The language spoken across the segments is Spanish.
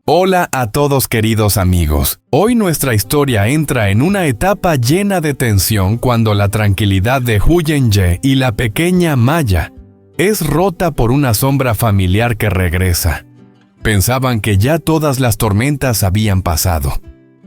Hola a todos queridos amigos. Hoy nuestra historia entra en una etapa llena de tensión cuando la tranquilidad de Huyen-ye y la pequeña Maya es rota por una sombra familiar que regresa. Pensaban que ya todas las tormentas habían pasado.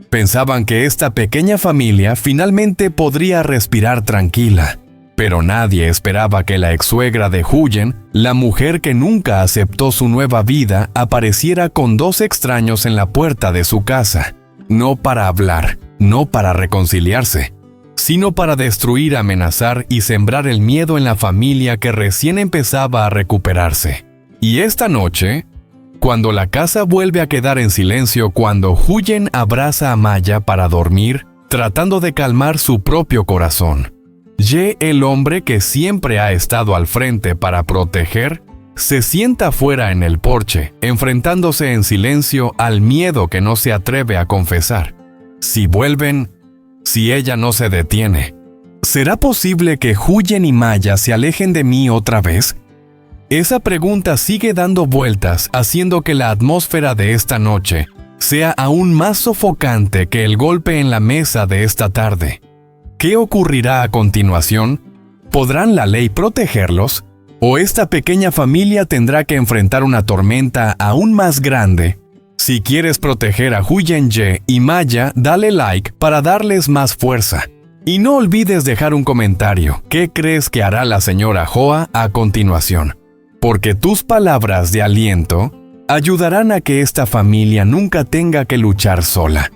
Pensaban que esta pequeña familia finalmente podría respirar tranquila. Pero nadie esperaba que la ex-suegra de Huyen, la mujer que nunca aceptó su nueva vida, apareciera con dos extraños en la puerta de su casa. No para hablar, no para reconciliarse, sino para destruir, amenazar y sembrar el miedo en la familia que recién empezaba a recuperarse. Y esta noche, cuando la casa vuelve a quedar en silencio, cuando Huyen abraza a Maya para dormir, tratando de calmar su propio corazón, Ye, el hombre que siempre ha estado al frente para proteger, se sienta fuera en el porche, enfrentándose en silencio al miedo que no se atreve a confesar. Si vuelven, si ella no se detiene, ¿será posible que Huyen y Maya se alejen de mí otra vez? Esa pregunta sigue dando vueltas, haciendo que la atmósfera de esta noche sea aún más sofocante que el golpe en la mesa de esta tarde. ¿Qué ocurrirá a continuación? ¿Podrán la ley protegerlos? ¿O esta pequeña familia tendrá que enfrentar una tormenta aún más grande? Si quieres proteger a Huyen-ye y Maya, dale like para darles más fuerza. Y no olvides dejar un comentario. ¿Qué crees que hará la señora Hoa a continuación? Porque tus palabras de aliento ayudarán a que esta familia nunca tenga que luchar sola.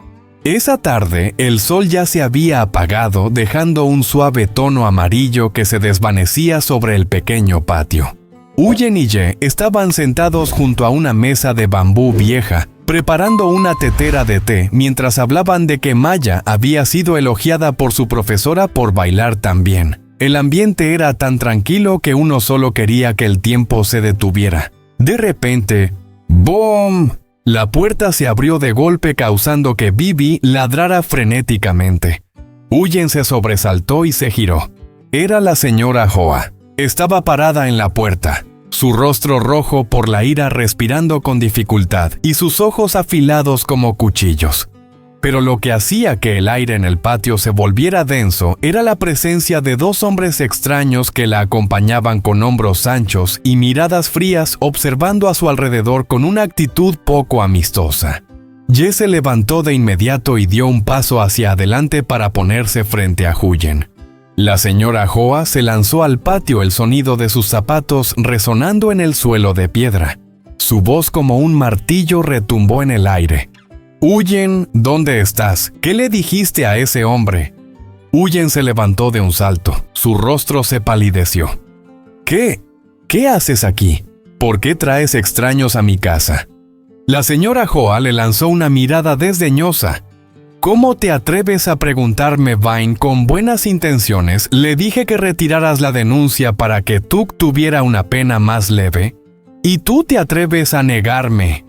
Esa tarde, el sol ya se había apagado, dejando un suave tono amarillo que se desvanecía sobre el pequeño patio. Huyen y Ye estaban sentados junto a una mesa de bambú vieja, preparando una tetera de té, mientras hablaban de que Maya había sido elogiada por su profesora por bailar tan bien. El ambiente era tan tranquilo que uno solo quería que el tiempo se detuviera. De repente, ¡boom! La puerta se abrió de golpe, causando que Bibi ladrara frenéticamente. Huyen se sobresaltó y se giró. Era la señora Hoa. Estaba parada en la puerta, su rostro rojo por la ira, respirando con dificultad y sus ojos afilados como cuchillos. Pero lo que hacía que el aire en el patio se volviera denso era la presencia de dos hombres extraños que la acompañaban con hombros anchos y miradas frías, observando a su alrededor con una actitud poco amistosa. Ye se levantó de inmediato y dio un paso hacia adelante para ponerse frente a Huyen. La señora Hoa se lanzó al patio, el sonido de sus zapatos resonando en el suelo de piedra. Su voz como un martillo retumbó en el aire. «Huyen, ¿dónde estás? ¿Qué le dijiste a ese hombre?» Huyen se levantó de un salto. Su rostro se palideció. «¿Qué? ¿Qué haces aquí? ¿Por qué traes extraños a mi casa?» La señora Hoa le lanzó una mirada desdeñosa. «¿Cómo te atreves a preguntarme, Vine, con buenas intenciones? Le dije que retiraras la denuncia para que Tuk tuviera una pena más leve. ¿Y tú te atreves a negarme?»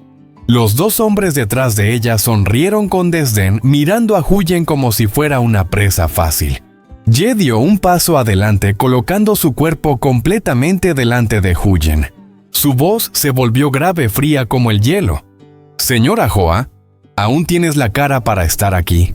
Los dos hombres detrás de ella sonrieron con desdén, mirando a Huyen como si fuera una presa fácil. Ye dio un paso adelante, colocando su cuerpo completamente delante de Huyen. Su voz se volvió grave, fría como el hielo. «Señora Hoa, ¿aún tienes la cara para estar aquí?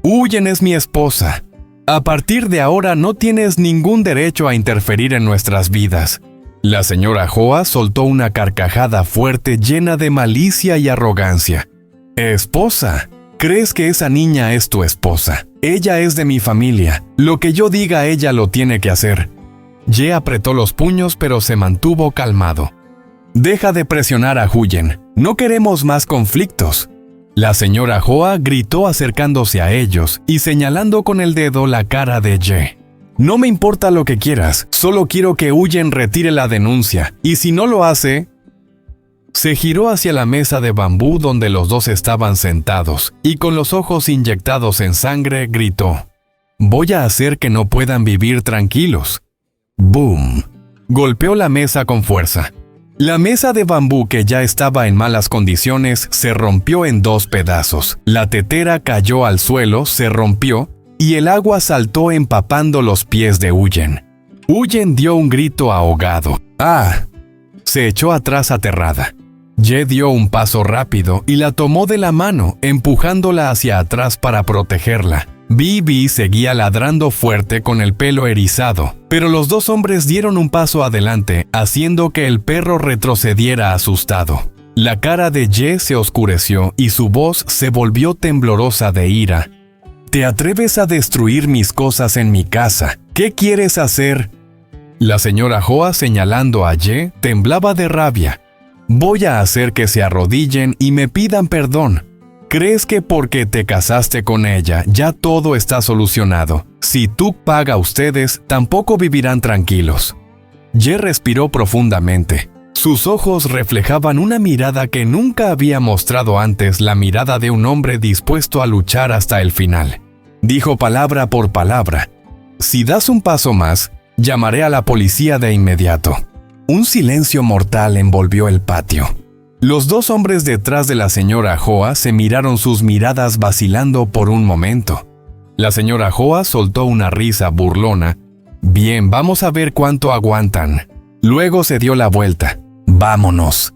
Huyen es mi esposa. A partir de ahora no tienes ningún derecho a interferir en nuestras vidas». La señora Hoa soltó una carcajada fuerte llena de malicia y arrogancia. «¿Esposa? ¿Crees que esa niña es tu esposa? Ella es de mi familia. Lo que yo diga ella lo tiene que hacer». Ye apretó los puños pero se mantuvo calmado. «Deja de presionar a Huyen. No queremos más conflictos». La señora Hoa gritó acercándose a ellos y señalando con el dedo la cara de Ye. «No me importa lo que quieras, solo quiero que Huyen retire la denuncia, y si no lo hace...» Se giró hacia la mesa de bambú donde los dos estaban sentados, y con los ojos inyectados en sangre gritó: «Voy a hacer que no puedan vivir tranquilos». ¡Boom! Golpeó la mesa con fuerza. La mesa de bambú, que ya estaba en malas condiciones, se rompió en dos pedazos. La tetera cayó al suelo, se rompió, y el agua saltó empapando los pies de Huyen. Huyen dio un grito ahogado. ¡Ah! Se echó atrás aterrada. Ye dio un paso rápido y la tomó de la mano, empujándola hacia atrás para protegerla. Bibi seguía ladrando fuerte con el pelo erizado, pero los dos hombres dieron un paso adelante, haciendo que el perro retrocediera asustado. La cara de Ye se oscureció y su voz se volvió temblorosa de ira. «¿Te atreves a destruir mis cosas en mi casa? ¿Qué quieres hacer?» La señora Hoa, señalando a Ye, temblaba de rabia. «Voy a hacer que se arrodillen y me pidan perdón. ¿Crees que porque te casaste con ella ya todo está solucionado? Si tú paga a ustedes, tampoco vivirán tranquilos». Ye respiró profundamente. Sus ojos reflejaban una mirada que nunca había mostrado antes, la mirada de un hombre dispuesto a luchar hasta el final. Dijo palabra por palabra: «Si das un paso más, llamaré a la policía de inmediato». Un silencio mortal envolvió el patio. Los dos hombres detrás de la señora Hoa se miraron, sus miradas vacilando por un momento. La señora Hoa soltó una risa burlona. «Bien, vamos a ver cuánto aguantan». Luego se dio la vuelta. «Vámonos».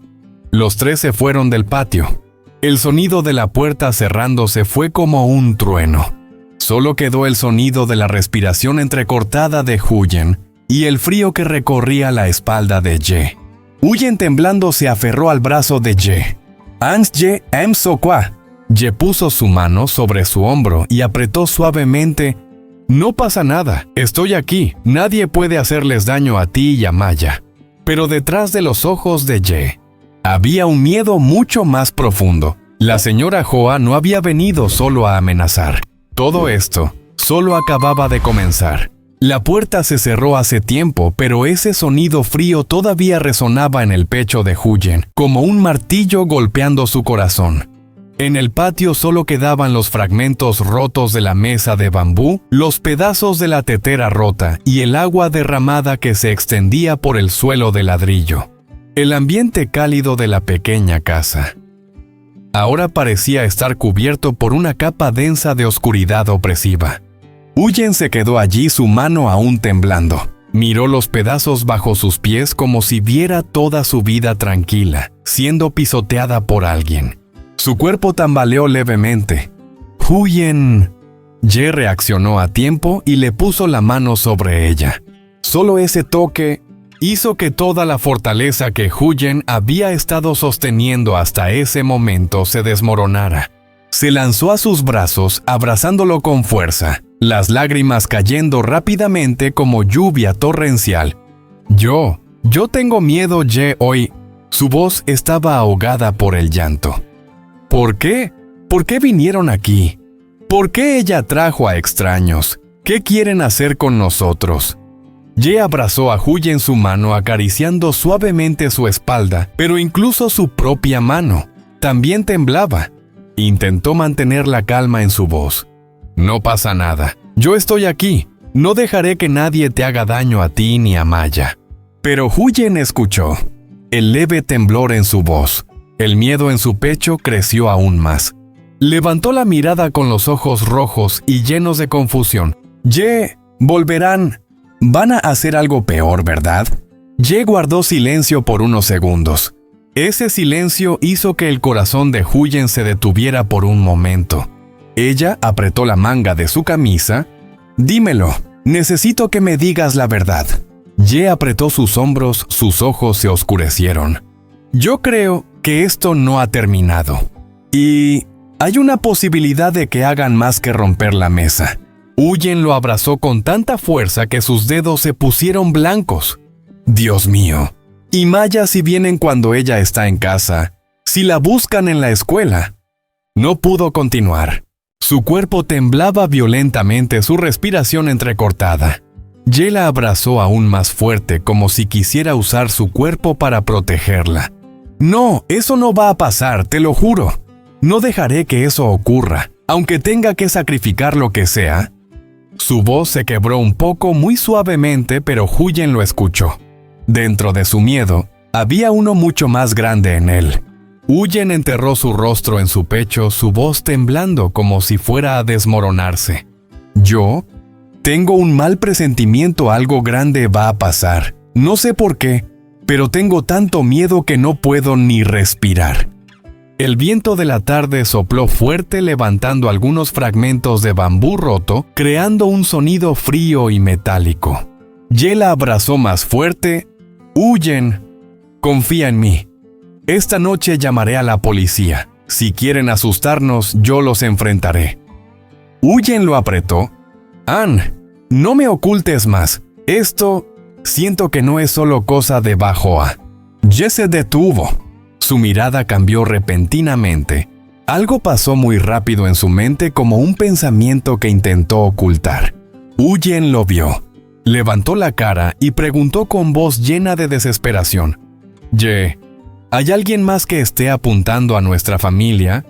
Los tres se fueron del patio. El sonido de la puerta cerrándose fue como un trueno. Solo quedó el sonido de la respiración entrecortada de Huyen y el frío que recorría la espalda de Ye. Huyen temblando se aferró al brazo de Ye. «Ans Ye em so kwa». Ye puso su mano sobre su hombro y apretó suavemente. «No pasa nada, estoy aquí, nadie puede hacerles daño a ti y a Maya». Pero detrás de los ojos de Ye había un miedo mucho más profundo. La señora Hoa no había venido solo a amenazar. Todo esto solo acababa de comenzar. La puerta se cerró hace tiempo, pero ese sonido frío todavía resonaba en el pecho de Huyen, como un martillo golpeando su corazón. En el patio solo quedaban los fragmentos rotos de la mesa de bambú, los pedazos de la tetera rota y el agua derramada que se extendía por el suelo de ladrillo. El ambiente cálido de la pequeña casa ahora parecía estar cubierto por una capa densa de oscuridad opresiva. Huyen se quedó allí, su mano aún temblando. Miró los pedazos bajo sus pies como si viera toda su vida tranquila, siendo pisoteada por alguien. Su cuerpo tambaleó levemente. «Huyen». Ye reaccionó a tiempo y le puso la mano sobre ella. Solo ese toque hizo que toda la fortaleza que Huyen había estado sosteniendo hasta ese momento se desmoronara. Se lanzó a sus brazos, abrazándolo con fuerza, las lágrimas cayendo rápidamente como lluvia torrencial. Yo tengo miedo, Ye, hoy». Su voz estaba ahogada por el llanto. «¿Por qué? ¿Por qué vinieron aquí? ¿Por qué ella trajo a extraños? ¿Qué quieren hacer con nosotros?» Ye abrazó a Huyen en su mano, acariciando suavemente su espalda, pero incluso su propia mano también temblaba. Intentó mantener la calma en su voz. «No pasa nada. Yo estoy aquí. No dejaré que nadie te haga daño a ti ni a Maya». Pero Huyen escuchó el leve temblor en su voz. El miedo en su pecho creció aún más. Levantó la mirada con los ojos rojos y llenos de confusión. «Ye, volverán. Van a hacer algo peor, ¿verdad?» Ye guardó silencio por unos segundos. Ese silencio hizo que el corazón de Huyen se detuviera por un momento. Ella apretó la manga de su camisa. «Dímelo, necesito que me digas la verdad». Ye apretó sus hombros, sus ojos se oscurecieron. «Yo creo que esto no ha terminado. Y hay una posibilidad de que hagan más que romper la mesa». Huyen lo abrazó con tanta fuerza que sus dedos se pusieron blancos. «Dios mío. ¿Y Maya si vienen cuando ella está en casa? ¿Si la buscan en la escuela?» No pudo continuar. Su cuerpo temblaba violentamente, su respiración entrecortada. Ye la abrazó aún más fuerte, como si quisiera usar su cuerpo para protegerla. «No, eso no va a pasar, te lo juro. No dejaré que eso ocurra, aunque tenga que sacrificar lo que sea». Su voz se quebró un poco, muy suavemente, pero Huyen lo escuchó. Dentro de su miedo, había uno mucho más grande en él. Huyen enterró su rostro en su pecho, su voz temblando como si fuera a desmoronarse. «Yo tengo un mal presentimiento, algo grande va a pasar. No sé por qué, pero tengo tanto miedo que no puedo ni respirar. El viento de la tarde sopló fuerte levantando algunos fragmentos de bambú roto, creando un sonido frío y metálico. Ye la abrazó más fuerte. «Huyen. Confía en mí. Esta noche llamaré a la policía. Si quieren asustarnos, yo los enfrentaré». Huyen lo apretó. «Ann, no me ocultes más. Esto, siento que no es solo cosa de bajo A». Ye se detuvo. Su mirada cambió repentinamente. Algo pasó muy rápido en su mente como un pensamiento que intentó ocultar. Huyen lo vio. Levantó la cara y preguntó con voz llena de desesperación. «Ye, ¿hay alguien más que esté apuntando a nuestra familia?»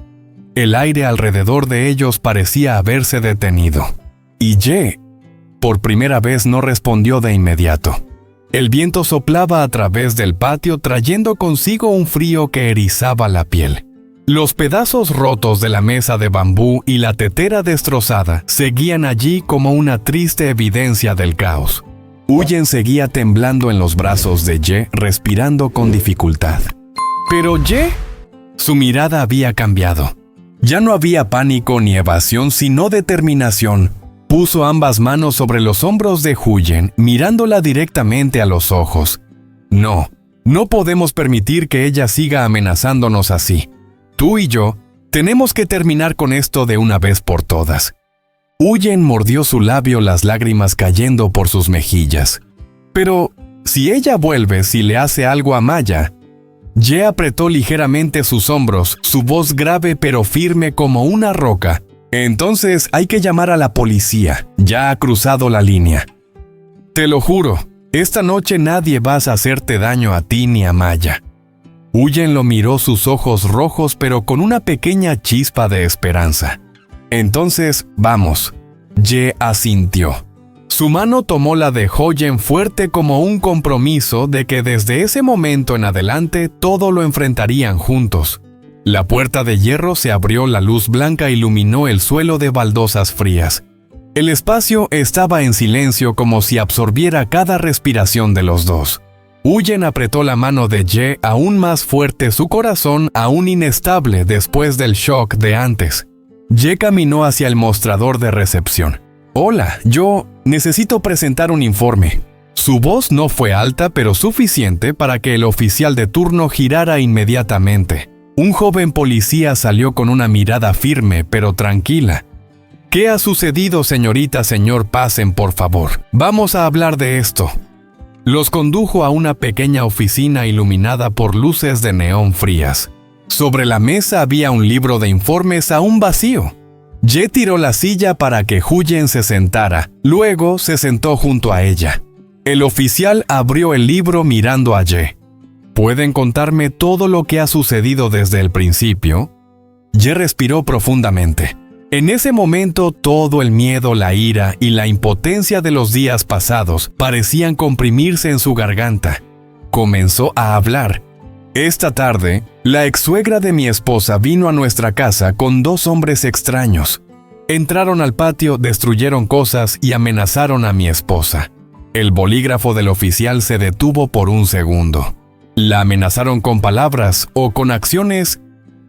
El aire alrededor de ellos parecía haberse detenido. Y Ye, por primera vez, no respondió de inmediato. El viento soplaba a través del patio trayendo consigo un frío que erizaba la piel. Los pedazos rotos de la mesa de bambú y la tetera destrozada seguían allí como una triste evidencia del caos. Huyen seguía temblando en los brazos de Ye, respirando con dificultad. Pero Ye, su mirada había cambiado. Ya no había pánico ni evasión, sino determinación. Puso ambas manos sobre los hombros de Huyen, mirándola directamente a los ojos. «No, no podemos permitir que ella siga amenazándonos así. Tú y yo tenemos que terminar con esto de una vez por todas». Huyen mordió su labio, las lágrimas cayendo por sus mejillas. «Pero, si ella vuelve, si le hace algo a Maya». Ye apretó ligeramente sus hombros, su voz grave pero firme como una roca. «Entonces hay que llamar a la policía. Ya ha cruzado la línea. Te lo juro, esta noche nadie va a hacerte daño a ti ni a Maya». Huyen lo miró, sus ojos rojos pero con una pequeña chispa de esperanza. «Entonces, vamos». Ye asintió. Su mano tomó la de Huyen fuerte como un compromiso de que desde ese momento en adelante todo lo enfrentarían juntos. La puerta de hierro se abrió, la luz blanca iluminó el suelo de baldosas frías. El espacio estaba en silencio como si absorbiera cada respiración de los dos. Huyen apretó la mano de Ye aún más fuerte, su corazón aún inestable después del shock de antes. Ye caminó hacia el mostrador de recepción. «Hola, yo necesito presentar un informe». Su voz no fue alta, pero suficiente para que el oficial de turno girara inmediatamente. Un joven policía salió con una mirada firme pero tranquila. «¿Qué ha sucedido, señorita, señor? Pasen, por favor. Vamos a hablar de esto». Los condujo a una pequeña oficina iluminada por luces de neón frías. Sobre la mesa había un libro de informes aún vacío. Ye tiró la silla para que Huyen se sentara, luego se sentó junto a ella. El oficial abrió el libro mirando a Ye. «¿Pueden contarme todo lo que ha sucedido desde el principio?» Ye respiró profundamente. En ese momento todo el miedo, la ira y la impotencia de los días pasados parecían comprimirse en su garganta. Comenzó a hablar. «Esta tarde, la ex-suegra de mi esposa vino a nuestra casa con 2 hombres extraños. Entraron al patio, destruyeron cosas y amenazaron a mi esposa». El bolígrafo del oficial se detuvo por un segundo. «¿La amenazaron con palabras o con acciones?»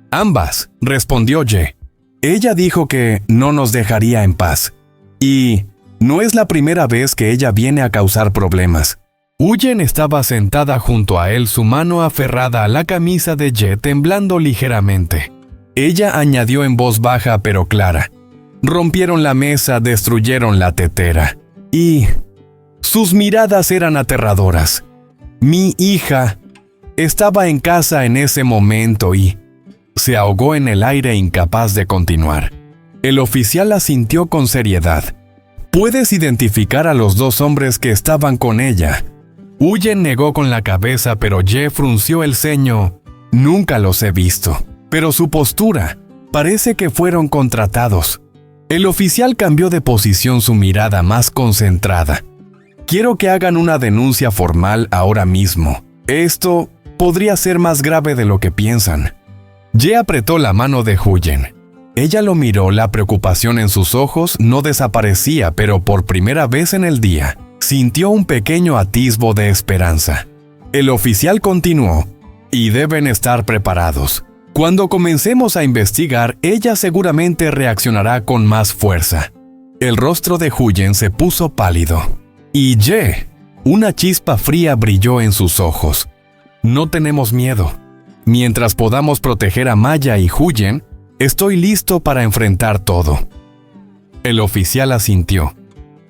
«Ambas», respondió Ye. «Ella dijo que no nos dejaría en paz. Y no es la primera vez que ella viene a causar problemas». Huyen estaba sentada junto a él, su mano aferrada a la camisa de Ye, temblando ligeramente. Ella añadió en voz baja pero clara. «Rompieron la mesa, destruyeron la tetera. Y sus miradas eran aterradoras. Mi hija estaba en casa en ese momento y…» Se ahogó en el aire, incapaz de continuar. El oficial asintió con seriedad. «¿Puedes identificar a los 2 hombres que estaban con ella?» Huyen negó con la cabeza, pero Ye frunció el ceño. «Nunca los he visto. Pero su postura, parece que fueron contratados». El oficial cambió de posición, su mirada más concentrada. «Quiero que hagan una denuncia formal ahora mismo. Esto podría ser más grave de lo que piensan». Ye apretó la mano de Huyen. Ella lo miró, la preocupación en sus ojos no desaparecía, pero por primera vez en el día, sintió un pequeño atisbo de esperanza. El oficial continuó, y deben estar preparados. Cuando comencemos a investigar, ella seguramente reaccionará con más fuerza. El rostro de Huyen se puso pálido. Y Ye, una chispa fría brilló en sus ojos. No tenemos miedo. Mientras podamos proteger a Maya y Huyen, estoy listo para enfrentar todo. El oficial asintió.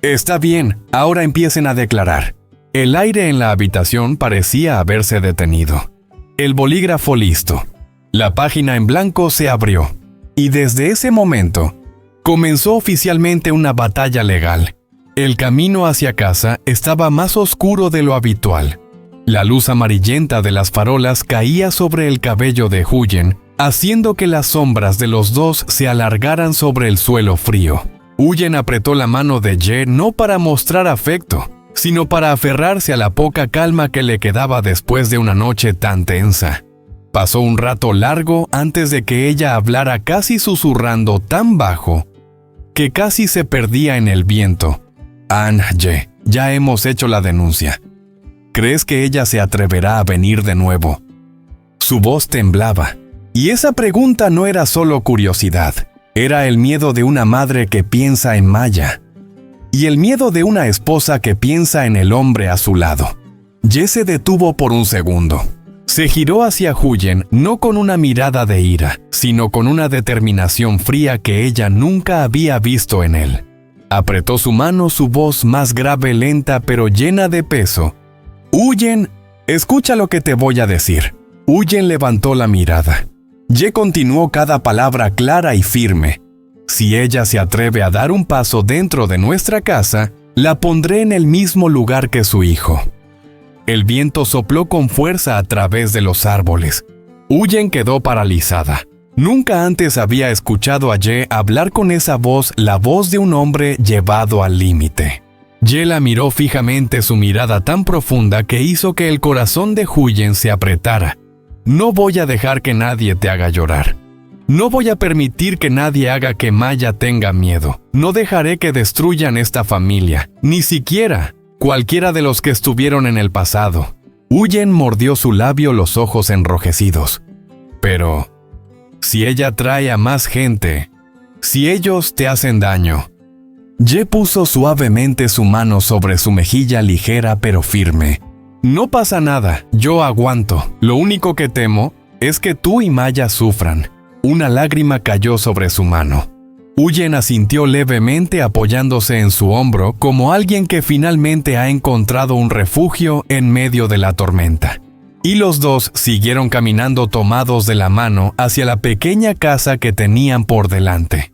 Está bien, ahora empiecen a declarar. El aire en la habitación parecía haberse detenido. El bolígrafo listo. La página en blanco se abrió. Y desde ese momento, comenzó oficialmente una batalla legal. El camino hacia casa estaba más oscuro de lo habitual. La luz amarillenta de las farolas caía sobre el cabello de Huyen, haciendo que las sombras de los dos se alargaran sobre el suelo frío. Huyen apretó la mano de Ye no para mostrar afecto, sino para aferrarse a la poca calma que le quedaba después de una noche tan tensa. Pasó un rato largo antes de que ella hablara, casi susurrando tan bajo que casi se perdía en el viento. Ye, ya hemos hecho la denuncia. ¿Crees que ella se atreverá a venir de nuevo? Su voz temblaba, y esa pregunta no era solo curiosidad, era el miedo de una madre que piensa en Maya, y el miedo de una esposa que piensa en el hombre a su lado. Ye se detuvo por un segundo. Se giró hacia Huyen no con una mirada de ira, sino con una determinación fría que ella nunca había visto en él. Apretó su mano, su voz más grave, lenta, pero llena de peso. Huyen, escucha lo que te voy a decir. Huyen levantó la mirada. Ye continuó cada palabra clara y firme. Si ella se atreve a dar un paso dentro de nuestra casa, la pondré en el mismo lugar que su hijo. El viento sopló con fuerza a través de los árboles. Huyen quedó paralizada. Nunca antes había escuchado a Ye hablar con esa voz, la voz de un hombre llevado al límite. Ye la miró fijamente, su mirada tan profunda que hizo que el corazón de Huyen se apretara. No voy a dejar que nadie te haga llorar. No voy a permitir que nadie haga que Maya tenga miedo. No dejaré que destruyan esta familia, ni siquiera cualquiera de los que estuvieron en el pasado. Huyen mordió su labio, los ojos enrojecidos. Pero, si ella trae a más gente, si ellos te hacen daño. Ye puso suavemente su mano sobre su mejilla, ligera pero firme. No pasa nada, yo aguanto. Lo único que temo es que tú y Maya sufran. Una lágrima cayó sobre su mano. Huyen asintió levemente, apoyándose en su hombro como alguien que finalmente ha encontrado un refugio en medio de la tormenta. Y los dos siguieron caminando tomados de la mano hacia la pequeña casa que tenían por delante.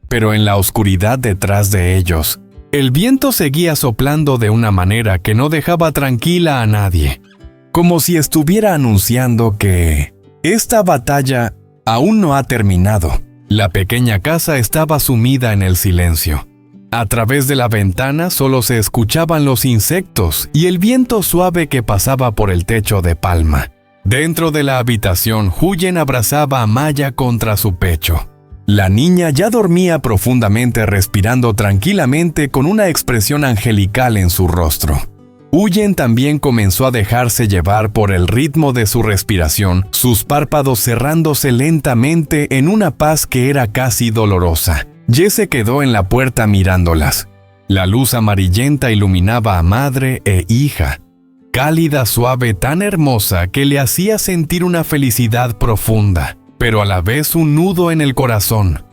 Pero en la oscuridad detrás de ellos, el viento seguía soplando de una manera que no dejaba tranquila a nadie, como si estuviera anunciando que esta batalla aún no ha terminado. La pequeña casa estaba sumida en el silencio. A través de la ventana solo se escuchaban los insectos y el viento suave que pasaba por el techo de palma. Dentro de la habitación, Huyen abrazaba a Maya contra su pecho. La niña ya dormía profundamente, respirando tranquilamente con una expresión angelical en su rostro. Huyen también comenzó a dejarse llevar por el ritmo de su respiración, sus párpados cerrándose lentamente en una paz que era casi dolorosa. Ye se quedó en la puerta mirándolas. La luz amarillenta iluminaba a madre e hija, cálida, suave, tan hermosa que le hacía sentir una felicidad profunda, pero a la vez un nudo en el corazón.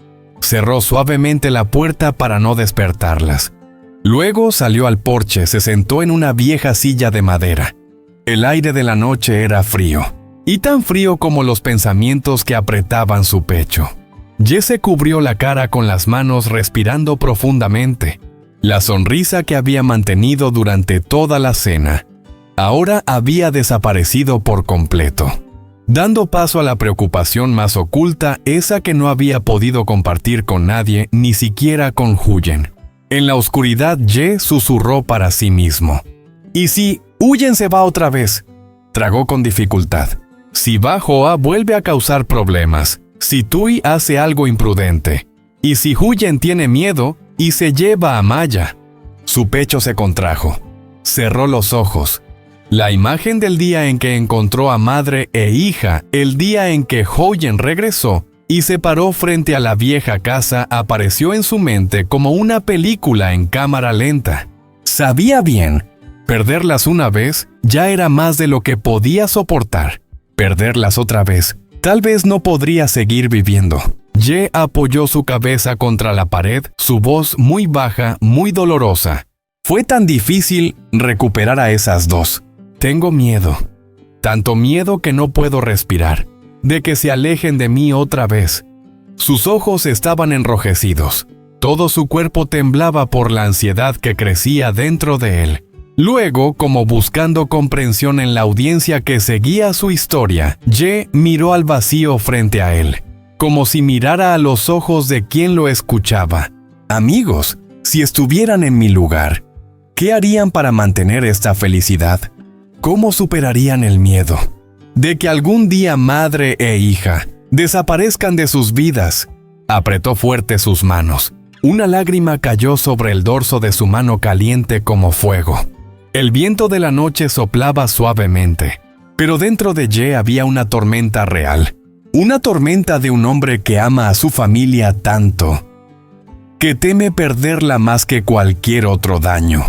Cerró suavemente la puerta para no despertarlas. Luego salió al porche, se sentó en una vieja silla de madera. El aire de la noche era frío, y tan frío como los pensamientos que apretaban su pecho. Ye se cubrió la cara con las manos, respirando profundamente. La sonrisa que había mantenido durante toda la cena ahora había desaparecido por completo, dando paso a la preocupación más oculta, esa que no había podido compartir con nadie, ni siquiera con Huyen. En la oscuridad, Ye susurró para sí mismo. «¿Y si Huyen se va otra vez?», tragó con dificultad. «Si va Hoa, vuelve a causar problemas. Si Tui hace algo imprudente. Y si Huyen tiene miedo y se lleva a Maya». Su pecho se contrajo. Cerró los ojos. La imagen del día en que encontró a madre e hija, el día en que Hyoen regresó y se paró frente a la vieja casa, apareció en su mente como una película en cámara lenta. Sabía bien, perderlas una vez ya era más de lo que podía soportar. Perderlas otra vez, tal vez no podría seguir viviendo. Ye apoyó su cabeza contra la pared, su voz muy baja, muy dolorosa. Fue tan difícil recuperar a esas dos. Tengo miedo. Tanto miedo que no puedo respirar. De que se alejen de mí otra vez. Sus ojos estaban enrojecidos. Todo su cuerpo temblaba por la ansiedad que crecía dentro de él. Luego, como buscando comprensión en la audiencia que seguía su historia, Ye miró al vacío frente a él, como si mirara a los ojos de quien lo escuchaba. Amigos, si estuvieran en mi lugar, ¿qué harían para mantener esta felicidad? ¿Cómo superarían el miedo de que algún día madre e hija desaparezcan de sus vidas? Apretó fuerte sus manos. Una lágrima cayó sobre el dorso de su mano caliente como fuego. El viento de la noche soplaba suavemente, pero dentro de Ye había una tormenta real. Una tormenta de un hombre que ama a su familia tanto, que teme perderla más que cualquier otro daño.